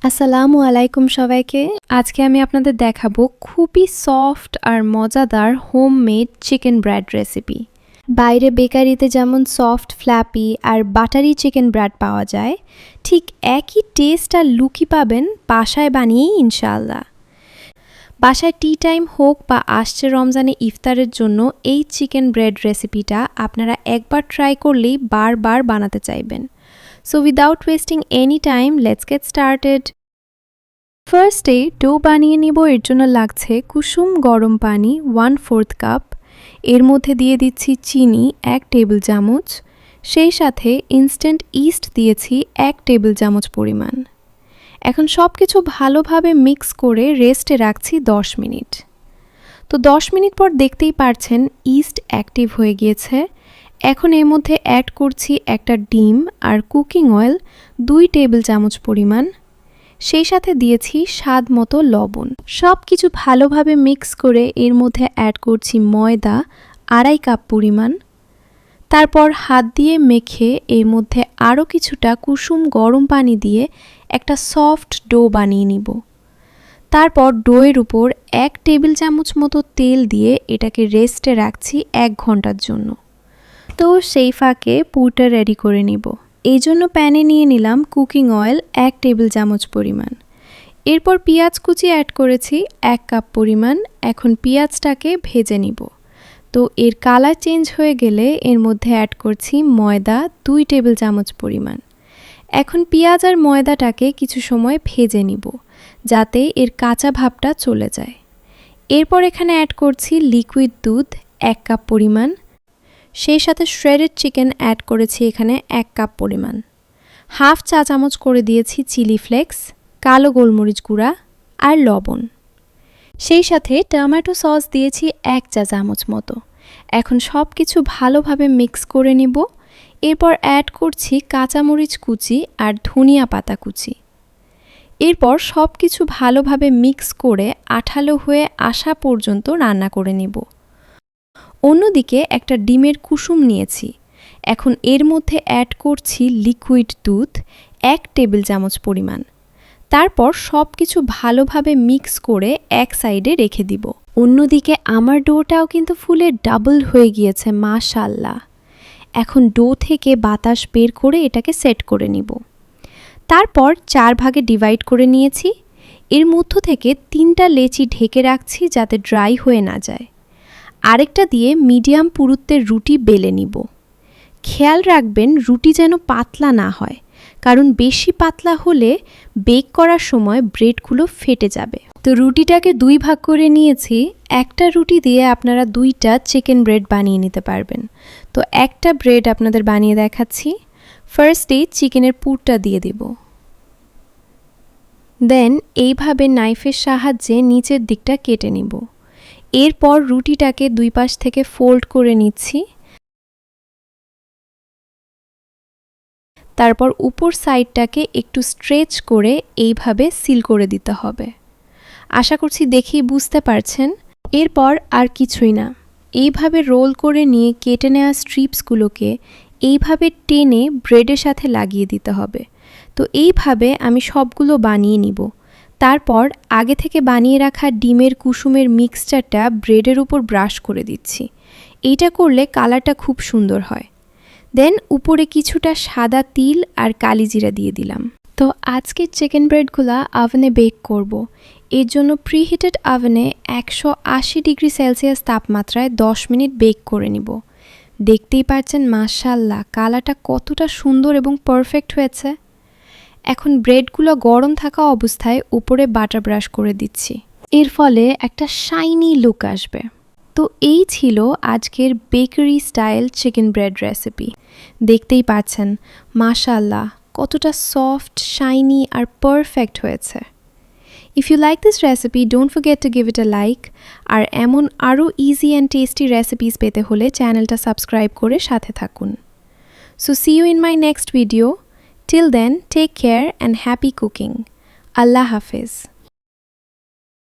আসসালামু আলাইকুম সবাইকে। আজকে আমি আপনাদের দেখাবো খুবই সফট আর মজাদার হোমমেড চিকেন ব্রেড রেসিপি। বাইরে বেকারিতে যেমন সফট ফ্ল্যাপি আর বাটারি চিকেন ব্রেড পাওয়া যায়, ঠিক একই টেস্ট আর লুকই পাবেন বাসায় বানিয়েই ইনশাআল্লাহ। বাসায় টি টাইম হোক বা আসছে রমজানে ইফতারের জন্য এই চিকেন ব্রেড রেসিপিটা আপনারা একবার ট্রাই করলেই বারবার বানাতে চাইবেন। So without wasting any time, let's get started. ফার্স্টে ডো বানিয়ে নিব। এর জন্য লাগছে কুসুম গরম পানি 1/4 কাপ, এর মধ্যে দিয়ে দিচ্ছি চিনি 1 টেবিল চামচ, সেই সাথে ইনস্ট্যান্ট ইস্ট দিয়েছি 1 টেবিল চামচ পরিমাণ। এখন সব কিছু ভালোভাবে মিক্স করে রেস্টে রাখছি 10 মিনিট। তো 10 মিনিট পর দেখতেই পারছেন ইস্ট অ্যাক্টিভ হয়ে গিয়েছে। এখন এর মধ্যে অ্যাড করছি একটা ডিম আর কুকিং অয়েল 2 টেবিল চামচ পরিমাণ, সেই সাথে দিয়েছি স্বাদ মতো লবণ। সব কিছু ভালোভাবে মিক্স করে এর মধ্যে অ্যাড করছি ময়দা 2.5 কাপ পরিমাণ। তারপর হাত দিয়ে মেখে এর মধ্যে আরও কিছুটা কুসুম গরম পানি দিয়ে একটা সফট ডো বানিয়ে নিব। তারপর ডোয়ের উপর 1 টেবিল চামচ মতো তেল দিয়ে এটাকে রেস্টে রাখছি 1 ঘন্টার জন্য। তো সেই ফাঁকে পুরটা রেডি করে নিব। এই জন্য প্যানে নিয়ে নিলাম কুকিং অয়েল 1 টেবিল চামচ পরিমাণ। এরপর পেঁয়াজ কুচি অ্যাড করেছি 1 কাপ পরিমাণ। এখন পেঁয়াজটাকে ভেজে নিব। তো এর কালার চেঞ্জ হয়ে গেলে এর মধ্যে অ্যাড করছি ময়দা 2 টেবিল চামচ পরিমাণ। এখন পেঁয়াজ আর ময়দাটাকে কিছু সময় ভেজে নিব যাতে এর কাঁচা ভাবটা চলে যায়। এরপর এখানে অ্যাড করছি লিকুইড দুধ 1 কাপ পরিমাণ, সেই সাথে শ্রেডেড চিকেন অ্যাড করেছি এখানে 1 কাপ পরিমাণ। হাফ চা চামচ করে দিয়েছি চিলি ফ্লেক্স, কালো গোলমরিচ গুঁড়া আর লবণ। সেই সাথে টমেটো সস দিয়েছি 1 চা চামচ মতো। এখন সব কিছু ভালোভাবে মিক্স করে নিব। এরপর অ্যাড করছি কাঁচামরিচ কুচি আর ধনিয়া পাতা কুচি। এরপর সব কিছু ভালোভাবে মিক্স করে আঠালো হয়ে আসা পর্যন্ত রান্না করে নিব। অন্যদিকে একটা ডিমের কুসুম নিয়েছি। এখন এর মধ্যে অ্যাড করছি লিকুইড দুধ 1 টেবিল চামচ পরিমাণ। তারপর সব কিছু ভালোভাবে মিক্স করে এক সাইডে রেখে দিব। অন্যদিকে আমার ডোটাও কিন্তু ফুলে ডাবল হয়ে গিয়েছে মাশাআল্লাহ। এখন ডো থেকে বাতাস বের করে এটাকে সেট করে নিব। তারপর 4 ভাগে ডিভাইড করে নিয়েছি। এর মধ্য থেকে 3টা লেচি ঢেকে রাখছি যাতে ড্রাই হয়ে না যায়। আরেকটা দিয়ে মিডিয়াম পুরুত্বের রুটি বেলে নিব। খেয়াল রাখবেন রুটি যেন পাতলা না হয়, কারণ বেশি পাতলা হলে বেক করার সময় ব্রেডগুলো ফেটে যাবে। তো রুটিটাকে 2 ভাগ করে নিয়েছি। একটা রুটি দিয়ে আপনারা 2টা চিকেন ব্রেড বানিয়ে নিতে পারবেন। তো একটা ব্রেড আপনাদের বানিয়ে দেখাচ্ছি। ফার্স্টে চিকেনের পুরটা দিয়ে দেব। দেন এইভাবে নাইফের সাহায্যে নিচের দিকটা কেটে নিব। এরপর রুটিটাকে 2 পাশ থেকে ফোল্ড করে নিচ্ছি। তারপর উপর সাইডটাকে একটু স্ট্রেচ করে এইভাবে সিল করে দিতে হবে। আশা করছি দেখেই বুঝতে পারছেন। এরপর আর কিছুই না, এইভাবে রোল করে নিয়ে কেটে নেওয়া স্ট্রিপসগুলোকে এইভাবে টেনে ব্রেডের সাথে লাগিয়ে দিতে হবে। তো এইভাবে আমি সবগুলো বানিয়ে নিব। তারপর আগে থেকে বানিয়ে রাখা ডিমের কুসুমের মিক্সচারটা ব্রেডের উপর ব্রাশ করে দিচ্ছি। এইটা করলে কালারটা খুব সুন্দর হয়। দেন উপরে কিছুটা সাদা তিল আর কালিজিরা দিয়ে দিলাম। তো আজকের চিকেন ব্রেডগুলা ওভেনে বেক করব। এর জন্য প্রিহিটেড ওভেনে 180 ডিগ্রি সেলসিয়াস তাপমাত্রায় 10 মিনিট বেক করে নিব। দেখতেই পাচ্ছেন মাশাআল্লাহ কালারটা কতটা সুন্দর এবং পারফেক্ট হয়েছে। এখন ব্রেডগুলো গরম থাকা অবস্থায় উপরে বাটার ব্রাশ করে দিচ্ছি। এর ফলে একটা শাইনি লুক আসবে। তো এই ছিল আজকের bakery style chicken bread recipe. দেখতেই পাচ্ছেন মাশাআল্লাহ কতটা সফট, শাইনি আর পারফেক্ট হয়েছে। If you like this recipe, don't forget to give it a like. আর এমন আরও ইজি অ্যান্ড টেস্টি রেসিপিস পেতে হলে চ্যানেলটা সাবস্ক্রাইব করে সাথে থাকুন। So see you in my next video. Till then, take care and happy cooking. Allah Hafiz.